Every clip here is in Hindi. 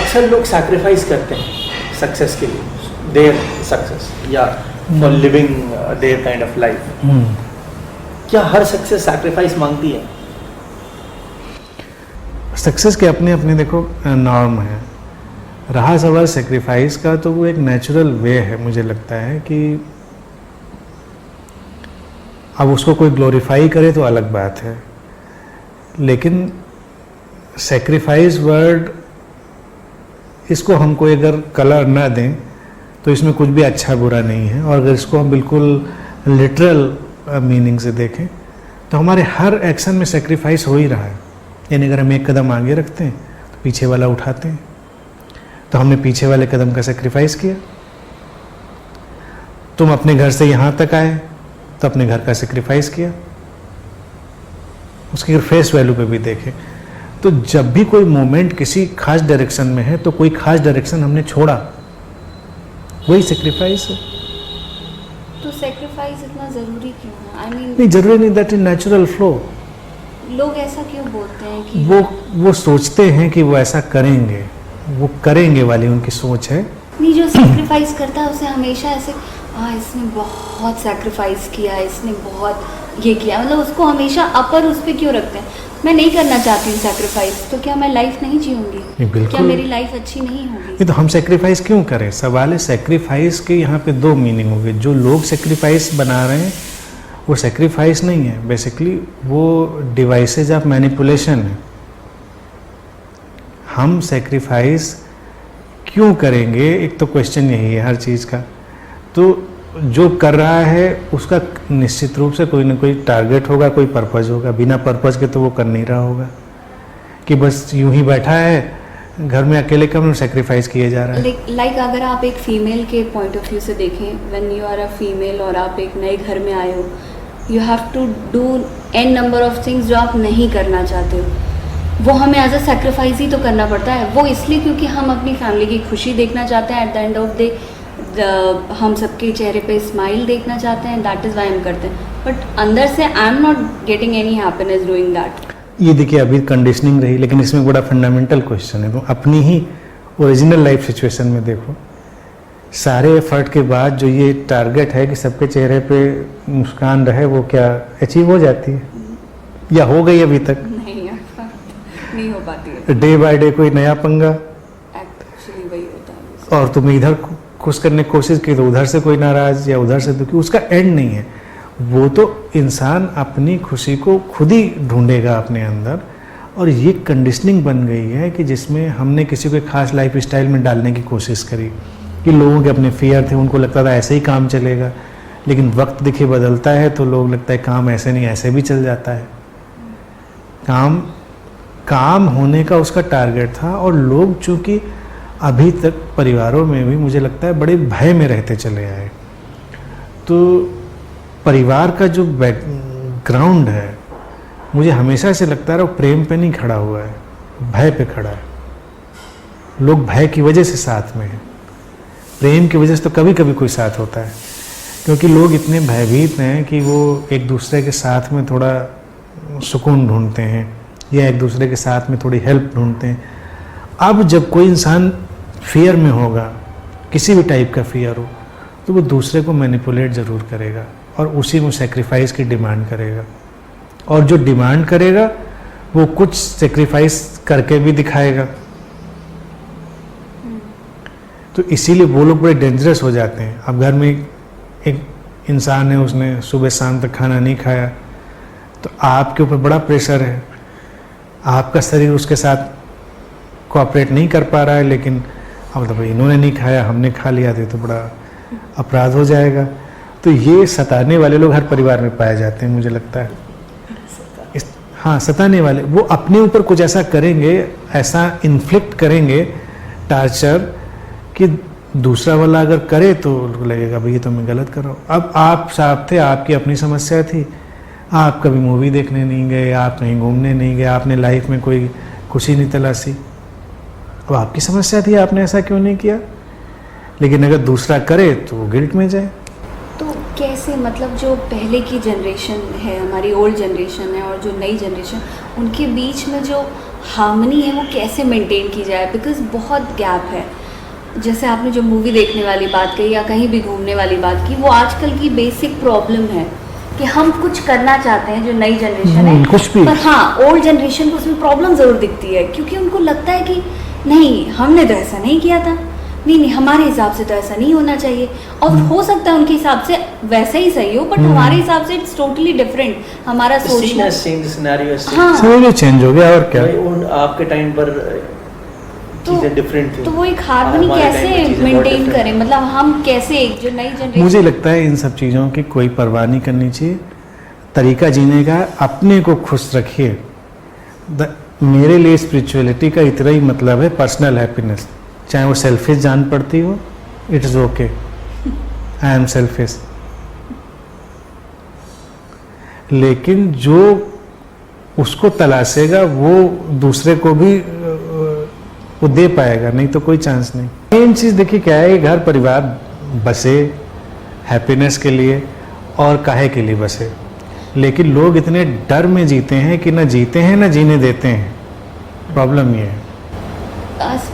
अक्सर लोग सैक्रिफाइस करते हैं सक्सेस के लिए, देयर सक्सेस या for living their kind of life. क्या हर सक्सेस सैक्रिफाइस मांगती है? सक्सेस के अपने अपने देखो नॉर्म है। रहा सवाल सेक्रीफाइस का, तो वो एक नेचुरल वे है। मुझे लगता है कि अब उसको कोई ग्लोरीफाई करे तो अलग बात है, लेकिन सेक्रीफाइस वर्ड, इसको हम कोई अगर कलर ना दें तो इसमें कुछ भी अच्छा बुरा नहीं है। और अगर इसको हम बिल्कुल लिटरल मीनिंग से देखें तो हमारे हर एक्शन में सेक्रीफाइस हो ही रहा है। यानी अगर हम एक कदम आगे रखते हैं तो पीछे वाला उठाते हैं, तो हमने पीछे वाले कदम का सेक्रीफाइस किया। तुम अपने घर से यहाँ तक आए तो अपने घर का सेक्रीफाइस किया। उसकी अगर फेस वैल्यू पे भी देखें तो जब भी कोई मोमेंट किसी खास डायरेक्शन में है तो कोई खास डायरेक्शन हमने छोड़ा, वही सेक्रीफाइस है। तो सेक्रीफाइस इतना ज़रूरी क्यों है? I mean, नहीं जरूरी नहीं, दैट इज नेचुरल फ्लो। लोग ऐसा क्यों बोलते हैं कि वो सोचते हैं कि वो ऐसा करेंगे, वो करेंगे वाली उनकी सोच है। नहीं, जो सेक्रीफाइस करता है उसे हमेशा ऐसे इसने बहुत सेक्रीफाइस किया, इसने बहुत ये किया, मतलब उसको हमेशा अपर उस पर क्यों रखते हैं? मैं नहीं करना चाहती हूँ सेक्रीफाइस, तो क्या मैं लाइफ नहीं जीऊँगी? क्या मेरी लाइफ अच्छी नहीं होगी? ये तो हम सेक्रीफाइस क्यों करें? सवाल है सेक्रीफाइस के यहाँ पे दो मीनिंग हो गए। जो लोग सेक्रीफाइस बना रहे हैं वो सेक्रीफाइस नहीं है, बेसिकली वो डिवाइसेज ऑफ मैनिपुलेशन है। हम सेक्रीफाइस क्यों करेंगे, एक तो क्वेश्चन यही है हर चीज़ का। तो जो कर रहा है उसका निश्चित रूप से कोई ना कोई टारगेट होगा, कोई पर्पज़ होगा। बिना पर्पज़ के तो वो कर नहीं रहा होगा कि बस यूं ही बैठा है घर में अकेले कम सेक्रीफाइस किए जा रहा है। लाइक अगर आप एक फीमेल के पॉइंट ऑफ व्यू से देखें, when you are a female और आप एक नए घर में आए हो, you have to do an number of things जो आप नहीं करना चाहते हो। वो हमें एज अ सेक्रीफाइस ही तो करना पड़ता है। वो इसलिए क्योंकि हम अपनी फैमिली की खुशी देखना चाहते हैं, at the end of day हम सबके चेहरे पे स्माइल देखना चाहते हैं, दैट इज़ वाई हम करते हैं। बट अंदर से I am not getting any happiness doing that. ये देखिए अभी कंडीशनिंग रही, लेकिन इसमें बड़ा फंडामेंटल क्वेश्चन है। तो अपनी ही ओरिजिनल लाइफ सिचुएशन में देखो, सारे एफर्ट के बाद जो ये टारगेट है कि सबके चेहरे पे मुस्कान रहे, वो क्या अचीव हो जाती है या हो गई अभी तक? नहीं हो पाती है। डे बाय डे कोई नया पंगा, एक्चुअली वही होता है। और तुम इधर खुश करने की कोशिश की तो उधर से कोई नाराज या उधर से दुखी, उसका एंड नहीं है। वो तो इंसान अपनी खुशी को खुद ही ढूंढेगा अपने अंदर। और ये कंडीशनिंग बन गई है कि जिसमें हमने किसी को खास लाइफ स्टाइल में डालने की कोशिश करी कि लोगों के अपने फेयर थे, उनको लगता था ऐसे ही काम चलेगा। लेकिन वक्त देखिए बदलता है तो लोग लगता है काम ऐसे नहीं, ऐसे भी चल जाता है। काम होने का उसका टारगेट था। और लोग चूंकि अभी तक परिवारों में भी मुझे लगता है बड़े भय में रहते चले आए, तो परिवार का जो बैकग्राउंड है मुझे हमेशा से लगता है वो प्रेम पे नहीं खड़ा हुआ है, भय पे खड़ा है। लोग भय की वजह से साथ में हैं, प्रेम की वजह से तो कभी कभी कोई साथ होता है, क्योंकि लोग इतने भयभीत हैं कि वो एक दूसरे के साथ में थोड़ा सुकून ढूंढते हैं या एक दूसरे के साथ में थोड़ी हेल्प ढूंढते हैं। अब जब कोई इंसान फियर में होगा, किसी भी टाइप का फियर हो, तो वो दूसरे को मैनिपुलेट ज़रूर करेगा और उसी में सेक्रीफाइस की डिमांड करेगा। और जो डिमांड करेगा वो कुछ सेक्रीफाइस करके भी दिखाएगा। तो इसीलिए वो लोग बड़े डेंजरस हो जाते हैं। अब घर में एक इंसान है, उसने सुबह शाम तक खाना नहीं खाया, तो आपके ऊपर बड़ा प्रेशर है। आपका शरीर उसके साथ कोऑपरेट नहीं कर पा रहा है, लेकिन अब तो भाई इन्होंने नहीं खाया, हमने खा लिया, तो बड़ा अपराध हो जाएगा। तो ये सताने वाले लोग हर परिवार में पाए जाते हैं, मुझे लगता है। हाँ, सताने वाले वो अपने ऊपर कुछ ऐसा करेंगे, ऐसा इन्फ्लिक्ट करेंगे टार्चर, कि दूसरा वाला अगर करे तो लगेगा भाई ये तो मैं गलत कर रहा हूँ। अब आप साहब थे, आपकी अपनी समस्या थी, आप कभी मूवी देखने नहीं गए, आप कहीं घूमने नहीं गए, आपने लाइफ में कोई खुशी नहीं तलाशी। अब आपकी समस्या थी, आपने ऐसा क्यों नहीं किया। लेकिन अगर दूसरा करे तो वो गिल्ट में जाए। तो कैसे, मतलब जो पहले की जनरेशन है, हमारी ओल्ड जनरेशन है, और जो नई जनरेशन, उनके बीच में जो हार्मनी है वो कैसे मेंटेन की जाए, बिकॉज बहुत गैप है। जैसे आपने जो मूवी देखने वाली बात कही या कहीं भी घूमने वाली बात की, वो आजकल की बेसिक प्रॉब्लम है कि हम कुछ करना चाहते हैं जो नई जनरेशन है, कुछ भी, पर हाँ ओल्ड जनरेशन को उसमें प्रॉब्लम ज़रूर दिखती है, क्योंकि उनको लगता है कि नहीं हमने तो ऐसा नहीं किया था, नहीं हमारे हिसाब से तो ऐसा नहीं होना चाहिए, और हो सकता है उनके हिसाब से वैसा ही सही हो, बट हमारे हिसाब से इट्स टोटली डिफरेंट। हमारा सोचना हाँ सब चेंज हो गया। और क्या आपके टाइम पर चीजें डिफरेंट थी, तो वो एक हार्मनी कैसे मेंटेन करें, मतलब हम कैसे एक जो नई जनरेशन। मुझे लगता है इन सब चीज़ों की कोई परवाह नहीं करनी चाहिए। तरीका जीने का अपने को खुश रखिए। मेरे लिए स्पिरिचुअलिटी का इतना ही मतलब है पर्सनल हैप्पीनेस, चाहे वो सेल्फिश जान पड़ती हो, it is okay, I am selfish. लेकिन जो उसको तलाशेगा वो दूसरे को भी वो दे पाएगा, नहीं तो कोई चांस नहीं। मेन चीज़ देखिए क्या है, घर परिवार बसे हैप्पीनेस के लिए और काहे के लिए बसे, लेकिन लोग इतने डर में जीते हैं कि ना जीते हैं ना जीने देते हैं। प्रॉब्लम ये है।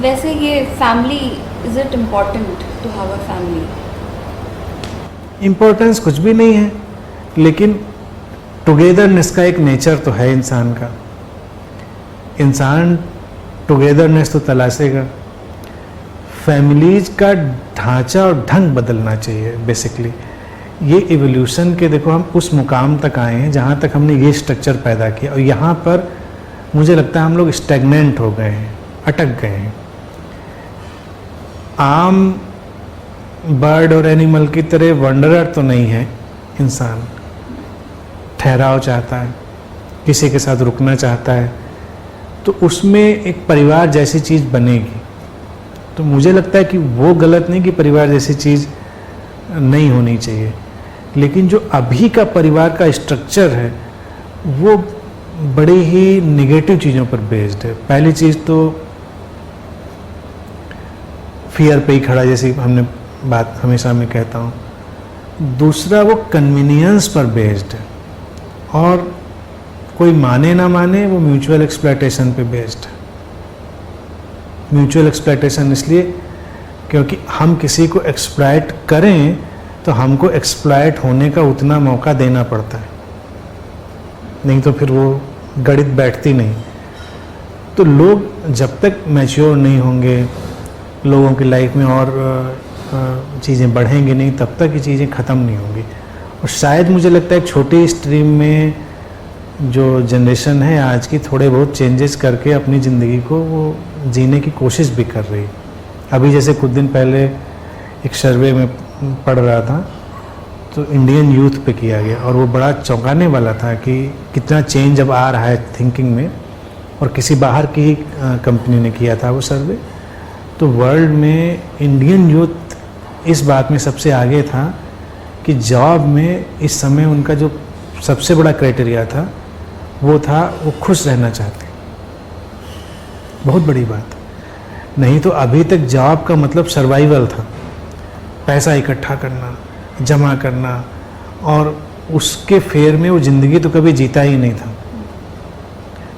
वैसे ये family, is it important to have a family? Importance कुछ भी नहीं है, लेकिन टुगेदरनेस का एक नेचर तो है इंसान का। इंसान टुगेदरनेस तो तलाशेगा। फैमिलीज का ढांचा और ढंग बदलना चाहिए बेसिकली। ये इवोल्यूशन के देखो हम उस मुकाम तक आए हैं जहाँ तक हमने ये स्ट्रक्चर पैदा किया, और यहाँ पर मुझे लगता है हम लोग स्टैग्नेंट हो गए हैं, अटक गए हैं। आम बर्ड और एनिमल की तरह वंडरर तो नहीं है इंसान। ठहराव चाहता है, किसी के साथ रुकना चाहता है, तो उसमें एक परिवार जैसी चीज़ बनेगी। तो मुझे लगता है कि वो गलत नहीं कि परिवार जैसी चीज़ नहीं होनी चाहिए, लेकिन जो अभी का परिवार का स्ट्रक्चर है वो बड़ी ही निगेटिव चीज़ों पर बेस्ड है। पहली चीज़ तो फियर पे ही खड़ा, जैसी हमने बात हमेशा मैं कहता हूँ। दूसरा वो कन्वीनियंस पर बेस्ड है, और कोई माने ना माने वो म्यूचुअल एक्सप्लॉयटेशन पे बेस्ड है। म्यूचुअल एक्सप्लॉयटेशन इसलिए क्योंकि हम किसी को एक्सप्लॉयट करें तो हमको एक्सप्लॉयट होने का उतना मौका देना पड़ता है, नहीं तो फिर वो गणित बैठती नहीं। तो लोग जब तक मैच्योर नहीं होंगे, लोगों की लाइफ में और चीज़ें बढ़ेंगी नहीं, तब तक ये चीज़ें ख़त्म नहीं होंगी। और शायद मुझे लगता है छोटी स्ट्रीम में जो जनरेशन है आज की, थोड़े बहुत चेंजेस करके अपनी ज़िंदगी को वो जीने की कोशिश भी कर रही है। अभी जैसे कुछ दिन पहले एक सर्वे में पढ़ रहा था, तो इंडियन यूथ पे किया गया, और वो बड़ा चौंकाने वाला था कि कितना चेंज अब आ रहा है थिंकिंग में। और किसी बाहर की ही कंपनी ने किया था वो सर्वे। तो वर्ल्ड में इंडियन यूथ इस बात में सबसे आगे था कि जॉब में इस समय उनका जो सबसे बड़ा क्राइटेरिया था वो था वो खुश रहना चाहते। बहुत बड़ी बात। नहीं तो अभी तक जॉब का मतलब सर्वाइवल था, पैसा इकट्ठा करना, जमा करना, और उसके फेर में वो ज़िंदगी तो कभी जीता ही नहीं था।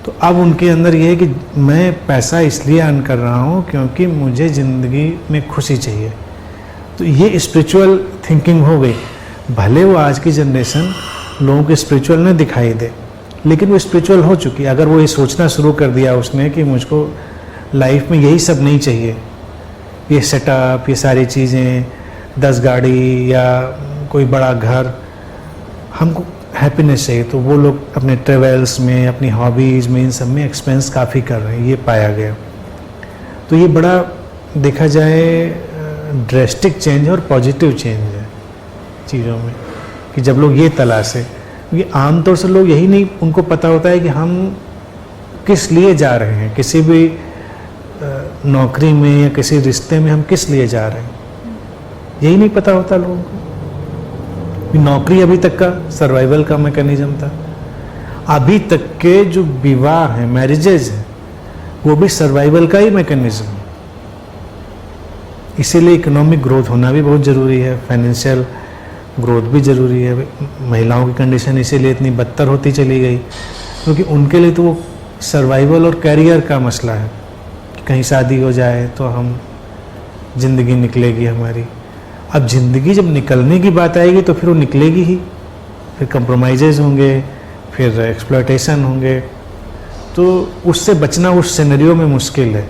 तो अब उनके अंदर ये है कि मैं पैसा इसलिए अर्न कर रहा हूँ क्योंकि मुझे ज़िंदगी में खुशी चाहिए। तो ये स्पिरिचुअल थिंकिंग हो गई। भले वो आज की जनरेशन लोगों को स्पिरिचुअल न दिखाई दे, लेकिन वो स्पिरिचुअल हो चुकी। अगर वो ये सोचना शुरू कर दिया उसने कि मुझको लाइफ में यही सब नहीं चाहिए, ये सेटअप, ये सारी चीज़ें, 10 गाड़ी या कोई बड़ा घर, हमको हैप्पीनेस चाहिए, तो वो लोग अपने ट्रेवल्स में, अपनी हॉबीज़ में, इन सब में एक्सपेंस काफ़ी कर रहे हैं, ये पाया गया। तो ये बड़ा देखा जाए ड्रेस्टिक चेंज और पॉजिटिव चेंज है चीज़ों में, कि जब लोग ये तलाशे। क्योंकि आमतौर से लोग यही नहीं उनको पता होता है कि हम किस लिए जा रहे हैं, किसी भी नौकरी में या किसी रिश्ते में हम किस लिए जा रहे हैं, यही नहीं पता होता लोगों को। नौकरी अभी तक का सर्वाइवल का मैकेनिज्म था। अभी तक के जो विवाह हैं, मैरिजेज हैं, वो भी सर्वाइवल का ही मैकेनिज्म है। इसीलिए इकोनॉमिक ग्रोथ होना भी बहुत ज़रूरी है, फाइनेंशियल ग्रोथ भी ज़रूरी है। महिलाओं की कंडीशन इसीलिए इतनी बदतर होती चली गई क्योंकि उनके लिए तो वो सर्वाइवल और कैरियर का मसला है कि कहीं शादी हो जाए तो हम ज़िंदगी निकलेगी हमारी। अब ज़िंदगी जब निकलने की बात आएगी तो फिर वो निकलेगी ही, फिर कंप्रोमाइज़ होंगे, फिर एक्सप्लॉयटेशन होंगे, तो उससे बचना उस सिनेरियो में मुश्किल है।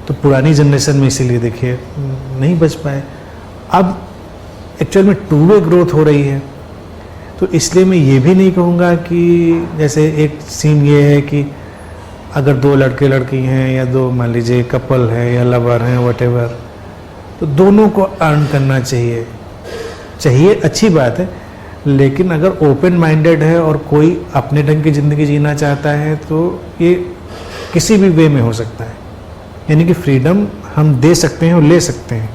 तो पुरानी जनरेशन में इसीलिए देखिए नहीं बच पाए। अब एक्चुअल में टू वे ग्रोथ हो रही है, तो इसलिए मैं ये भी नहीं कहूँगा कि जैसे एक सीन ये है कि अगर दो लड़के लड़की हैं या दो मान लीजिए कपल है या लवर हैं वटेवर, तो दोनों को अर्न करना चाहिए अच्छी बात है, लेकिन अगर ओपन माइंडेड है और कोई अपने ढंग की ज़िंदगी जीना चाहता है तो ये किसी भी वे में हो सकता है। यानी कि फ्रीडम हम दे सकते हैं और ले सकते हैं,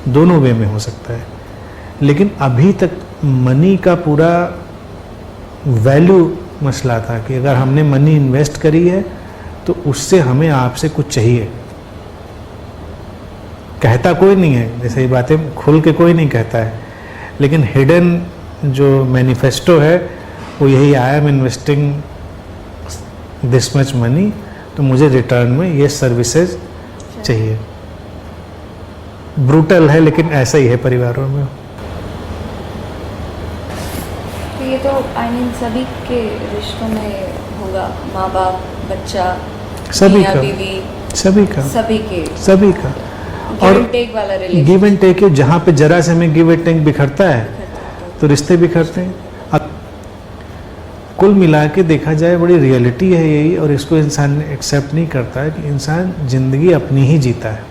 दोनों वे में हो सकता है। लेकिन अभी तक मनी का पूरा वैल्यू मसला था कि अगर हमने मनी इन्वेस्ट करी है तो उससे हमें आपसे कुछ चाहिए। कहता कोई नहीं है, जैसे ये बातें खुल के कोई नहीं कहता है, लेकिन हिडन जो मैनिफेस्टो है वो यही, I am investing this much money, तो मुझे रिटर्न में ये सर्विसेज चाहिए। ब्रूटल है लेकिन ऐसा ही है परिवारों में। तो ये तो आई मीन सभी के रिश्तों में होगा, माँ बाप, बच्चा, सभी मियाँ का, बीवी, सभी का, सभी का गिव एंड टेक वाला रिलेशन, गिव एंड टेक। जहाँ पे जरा से में गिव एंड टेक बिखरता है तो रिश्ते बिखरते हैं। अब कुल मिला के देखा जाए बड़ी रियलिटी है यही, और इसको इंसान एक्सेप्ट नहीं करता है कि इंसान ज़िंदगी अपनी ही जीता है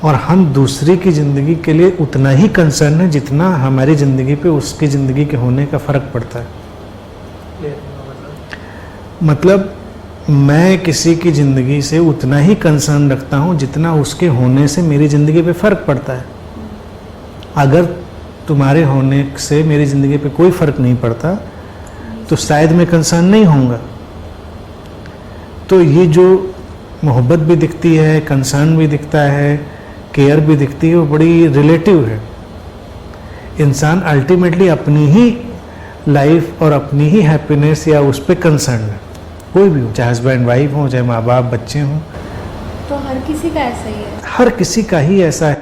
और हम दूसरे की ज़िंदगी के लिए उतना ही कंसर्न है जितना हमारी ज़िंदगी पे उसकी ज़िंदगी के होने का फ़र्क पड़ता है। मतलब मैं किसी की ज़िंदगी से उतना ही कंसर्न रखता हूँ जितना उसके होने से मेरी ज़िंदगी पे फ़र्क पड़ता है। अगर तुम्हारे होने से मेरी ज़िंदगी पे कोई फ़र्क नहीं पड़ता तो शायद मैं कंसर्न नहीं होऊंगा। तो ये जो मोहब्बत भी दिखती है, कंसर्न भी दिखता है, केयर भी दिखती है, वो बड़ी रिलेटिव है। इंसान अल्टीमेटली अपनी ही लाइफ और अपनी ही हैप्पीनेस या उस पर कंसर्न है, कोई भी हो, चाहे हस्बैंड वाइफ हो, चाहे माँ बाप बच्चे हों। तो हर किसी का ऐसा ही है, हर किसी का ही ऐसा है।